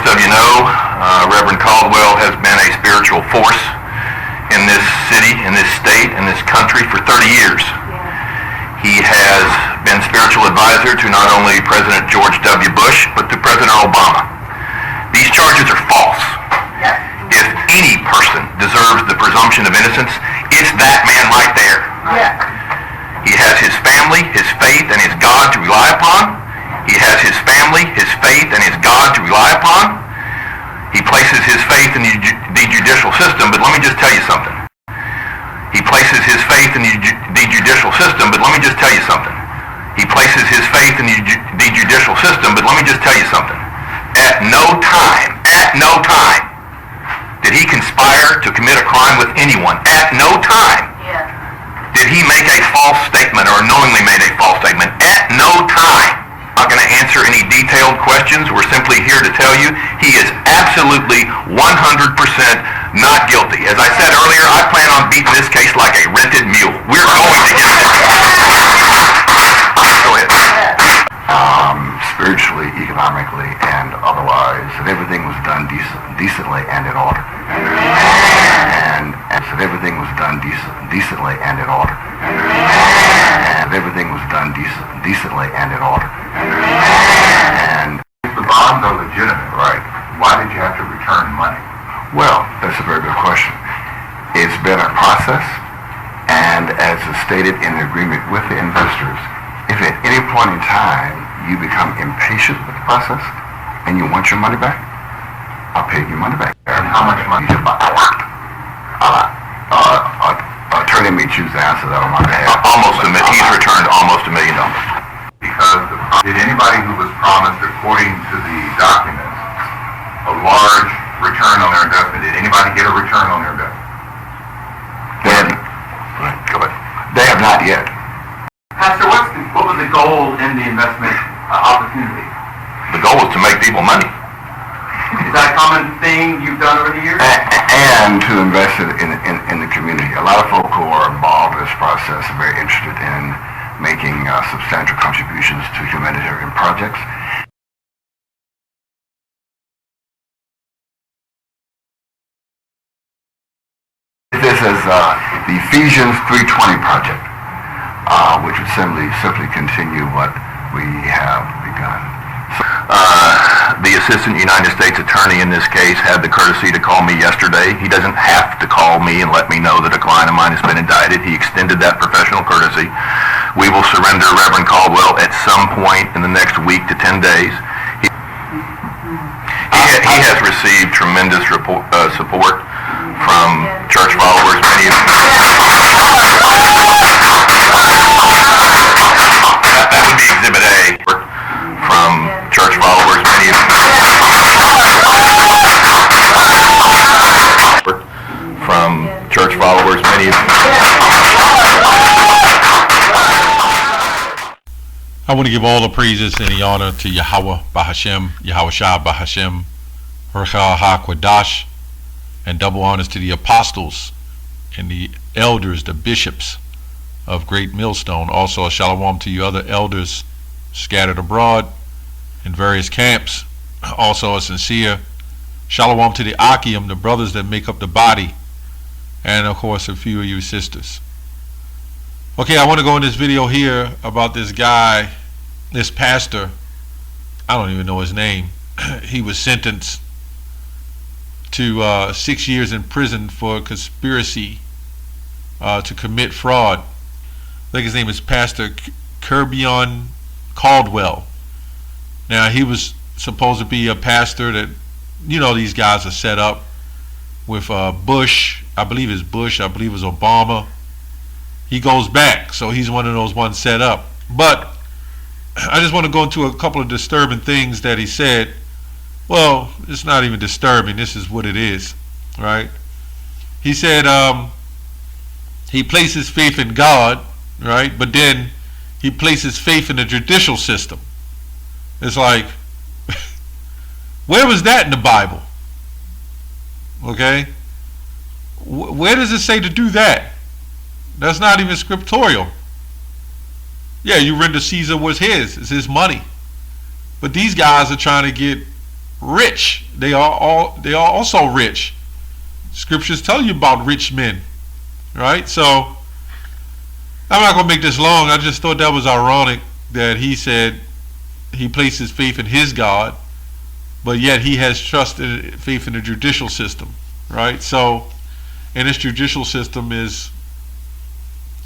most of you know, Reverend Caldwell has been a spiritual force in this city, in this state, in this country for 30 years. He has been spiritual advisor to not only President George W. Bush, but to President Obama. These charges are false. If any person deserves the presumption of innocence, it's that man right there. He has his family, his faith, and his God to rely upon. He has his family, his faith, and his God to rely upon. He places his faith in the judicial system, but let me just tell you something. He places his faith in the judicial system, but let me just tell you something. He places his faith in the judicial system, but let me just tell you something. At no time did he conspire to commit a crime with anyone. At no time did he make a false statement or knowingly made a false statement. At no time. I'm not going to answer any detailed questions. We're simply here to tell you he is absolutely 100% not guilty. As I said earlier, I plan on beating this case like a rented mule. We're going to get it. Go ahead. Spiritually, economically, and otherwise, that everything was done decently and in order. And that everything was done decently and in order. And everything was done decently and in order. And if the bonds are legitimate, right, why did you have to return money? Well, that's a very good question. It's been a process, and as is stated in the agreement with the investors, if at any point in time you become impatient with the process and you want your money back, I'll pay you money back. And how much money? A lot. Attorney may choose to answer that on my behalf. He's returned almost $1 million. Because did anybody who was promised, according to the documents, a large return on their investment, did anybody get a return on their investment? Go ahead. They have not yet. Pastor, what was the goal in the investment opportunity? The goal was to make people money. Is that a common thing you've done over the years? And to invest in the community. A lot of folk who are involved in this process are very interested in making substantial contributions to humanitarian projects. This is the Ephesians 3:20 project, which would simply continue what we have begun. The Assistant United States Attorney in this case had the courtesy to call me yesterday. He doesn't have to call me and let me know that a client of mine has been indicted. He extended that professional courtesy. We will surrender Reverend Caldwell at some point in the next week to 10 days. He has received tremendous support from church followers. Many of that would be Exhibit A. From church followers, many of I want to give all the praises and the honor to Yahweh Bahashem, Yahweh Shah Bahashem, Rechah HaKwadash, and double honors to the apostles and the elders, the bishops of Great Millstone. Also a shalom to you other elders scattered abroad in various camps. Also a sincere shalom to the Akim, the brothers that make up the body, and of course a few of you sisters. Okay, I want to go in this video here about this guy, this pastor. I don't even know his name. He was sentenced to 6 years in prison for conspiracy to commit fraud. I think his name is Pastor Kirby Caldwell. Now, he was supposed to be a pastor that, you know, these guys are set up with Bush. I believe it's Bush. I believe it's Obama. He goes back, so he's one of those ones set up. But I just want to go into a couple of disturbing things that he said. Well, it's not even disturbing. This is what it is, right? He said he places faith in God, right? But then he places faith in the judicial system. It's like, where was that in the Bible? Okay? Where does it say to do that? That's not even scriptorial. Yeah, you render Caesar what's his. It's his money. But these guys are trying to get rich. They are also rich. Scriptures tell you about rich men, right? So I'm not going to make this long. I just thought that was ironic that he said he placed his faith in his God, but yet he has faith in the judicial system, right? So, and this judicial system is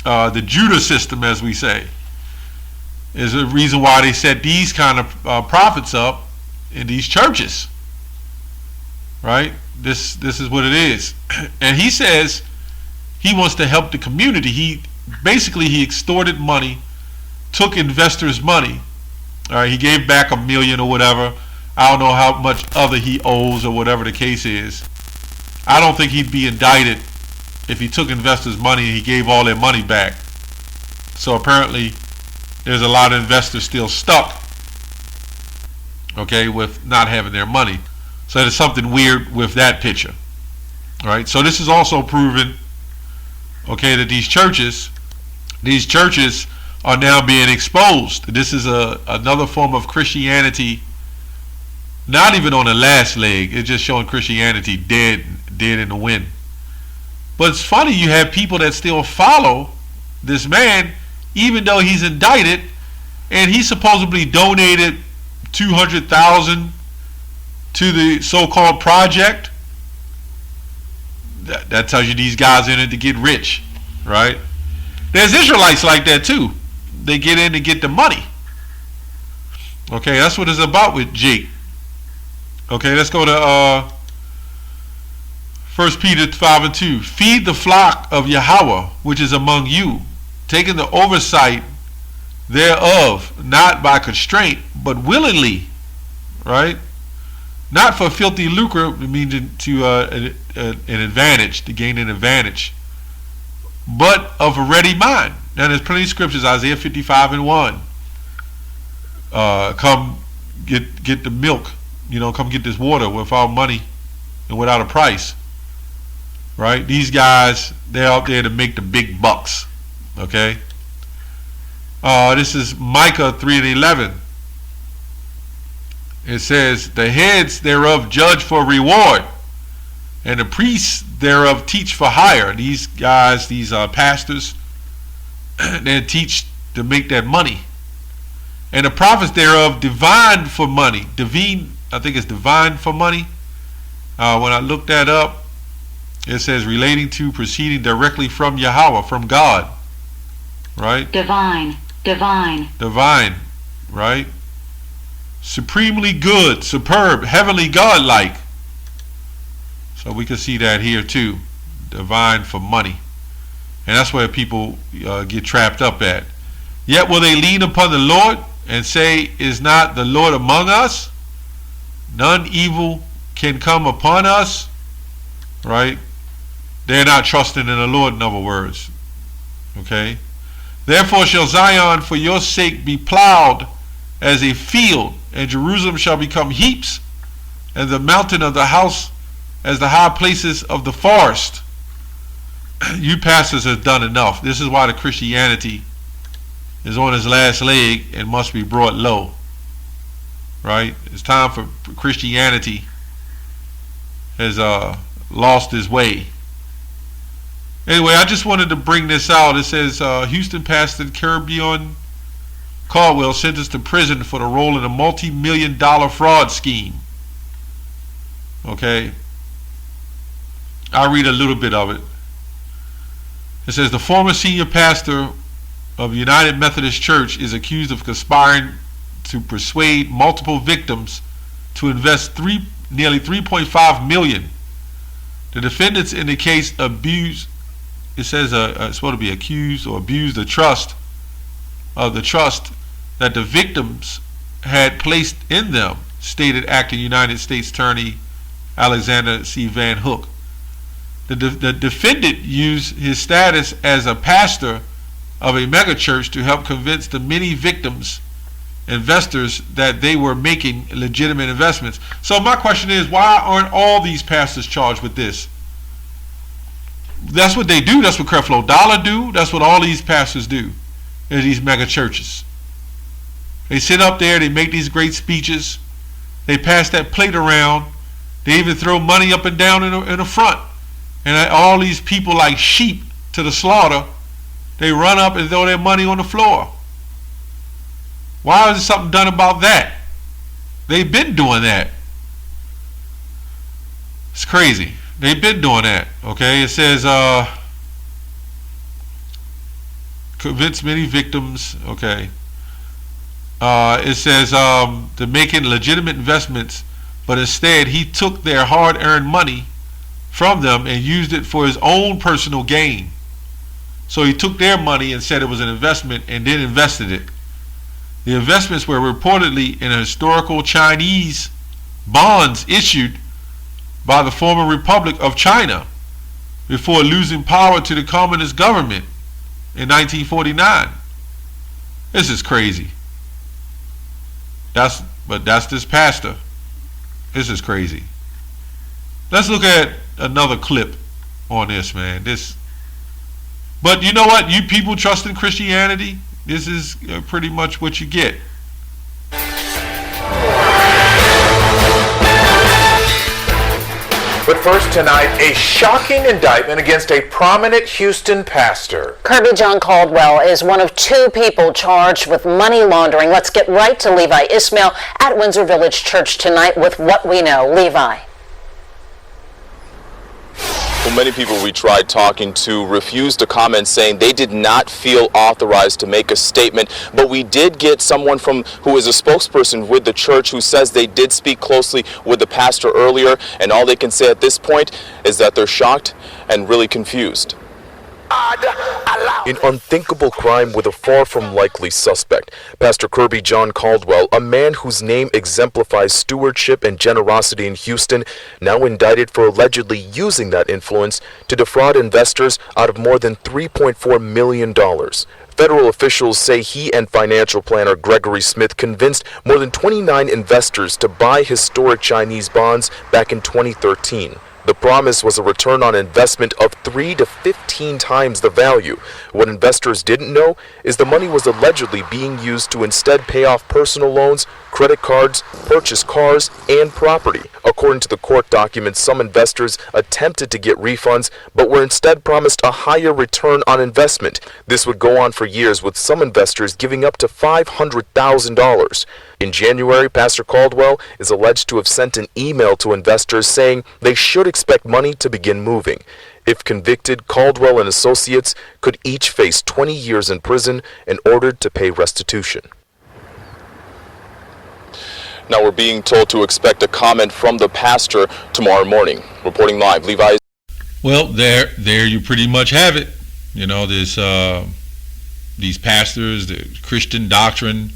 the Judah system, as we say, is the reason why they set these kind of prophets up in these churches, right? This is what it is. And he says he wants to help the community. He extorted money, took investors' money. All right, he gave back $1 million or whatever. I don't know how much other he owes or whatever the case is. I don't think he'd be indicted if he took investors' money and he gave all their money back. So apparently there's a lot of investors still stuck, okay, with not having their money. So there's something weird with that picture. All right, so this is also proven, okay, that these churches are now being exposed. This is another form of Christianity, not even on the last leg. It's just showing Christianity dead in the wind. But it's funny, you have people that still follow this man, even though he's indicted, and he supposedly donated $200,000 to the so-called project. That tells you these guys are in it to get rich, right? There's Israelites like that too. They get in to get the money. Okay, that's what it's about with Jake. Okay, let's go to 1 Peter 5:2. Feed the flock of Yahweh, which is among you, taking the oversight thereof, not by constraint, but willingly, right? Not for filthy lucre, meaning to an advantage, to gain an advantage, but of a ready mind. Now there's plenty of scriptures, Isaiah 55:1. Come get the milk, come get this water without money and without a price. Right? These guys, they're out there to make the big bucks. Okay? This is Micah 3:11. It says, the heads thereof judge for reward, and the priests thereof teach for hire. These guys, these pastors, they teach to make that money. And the prophets thereof divine for money. I think it's divine for money. When I looked that up, it says relating to, proceeding directly from Yahweh, from God. Right? Divine, right? Supremely good, superb, heavenly, God-like. So we can see that here too. Divine for money. And that's where people get trapped up at. Yet will they lean upon the Lord and say, is not the Lord among us? None evil can come upon us. Right? They're not trusting in the Lord, in other words. Okay? Therefore shall Zion for your sake be plowed as a field, and Jerusalem shall become heaps, and the mountain of the house as the high places of the forest. You pastors have done enough. This is why the Christianity is on its last leg and must be brought low. Right? It's time for Christianity has lost its way. Anyway, I just wanted to bring this out. It says Houston pastor Kirby Caldwell sentenced to prison for the role in a multi-million-dollar fraud scheme. Okay. I'll read a little bit of it. It says the former senior pastor of United Methodist Church is accused of conspiring to persuade multiple victims to invest nearly $3.5 million. The defendants in the case abused, it says it's supposed to be accused or abused the trust that the victims had placed in them, stated acting United States Attorney Alexander C. Van Hook. The defendant used his status as a pastor of a megachurch to help convince the many investors that they were making legitimate investments. So my question is, why aren't all these pastors charged with this? That's what they do. That's what Creflo Dollar do. That's what all these pastors do in these mega churches. They sit up there, they make these great speeches, They pass that plate around. They even throw money up and down in the front. And all these people like sheep to the slaughter, they run up and throw their money on the floor. Why is something done about that? They've been doing that. It's crazy. They've been doing that. Okay, it says convince many victims. Okay. It says they're making legitimate investments, but instead he took their hard-earned money from them and used it for his own personal gain. So he took their money and said it was an investment and then invested it. The investments were reportedly in historical Chinese bonds issued by the former Republic of China before losing power to the communist government in 1949. This is crazy. That's this pastor. This is crazy. Let's look at another clip on this, man. But you know what? You people trust in Christianity? This is pretty much what you get. But first tonight, a shocking indictment against a prominent Houston pastor. Kirby John Caldwell is one of 2 people charged with money laundering. Let's get right to Levi Ismail at Windsor Village Church tonight with what we know. Levi. Well, many people we tried talking to refused to comment, saying they did not feel authorized to make a statement. But we did get someone who is a spokesperson with the church who says they did speak closely with the pastor earlier, and all they can say at this point is that they're shocked and really confused. An unthinkable crime with a far from likely suspect. Pastor Kirby John Caldwell, a man whose name exemplifies stewardship and generosity in Houston, now indicted for allegedly using that influence to defraud investors out of more than $3.4 million. Federal officials say he and financial planner Gregory Smith convinced more than 29 investors to buy historic Chinese bonds back in 2013. The promise was a return on investment of 3 to 15 times the value. What investors didn't know is the money was allegedly being used to instead pay off personal loans, credit cards, purchase cars, and property. According to the court documents, some investors attempted to get refunds, but were instead promised a higher return on investment. This would go on for years, with some investors giving up to $500,000. In January, Pastor Caldwell is alleged to have sent an email to investors saying they should expect money to begin moving. If convicted, Caldwell and associates could each face 20 years in prison and ordered to pay restitution. Now we're being told to expect a comment from the pastor tomorrow morning. Reporting live, Levi. Well, there you pretty much have it. You know, there's these pastors, the Christian doctrine.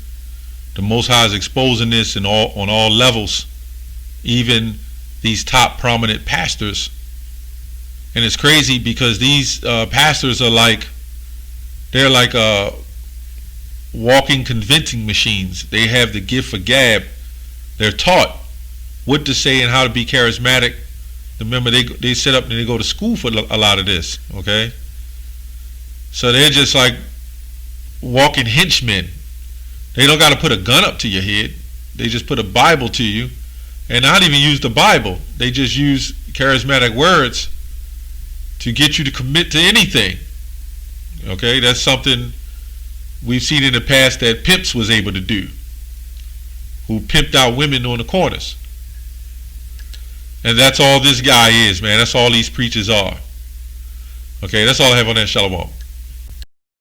The Most High is exposing this on all levels, even these top prominent pastors. And it's crazy because these pastors are they're like walking convincing machines. They have the gift for gab. They're taught what to say and how to be charismatic. Remember, they set up and they go to school for a lot of this, okay? So they're just like walking henchmen. They don't got to put a gun up to your head. They just put a Bible to you, and not even use the Bible. They just use charismatic words to get you to commit to anything. Okay, that's something we've seen in the past that pimps was able to do, who pimped out women on the corners. And that's all this guy is, man. That's all these preachers are. Okay, that's all I have on that. Shalom.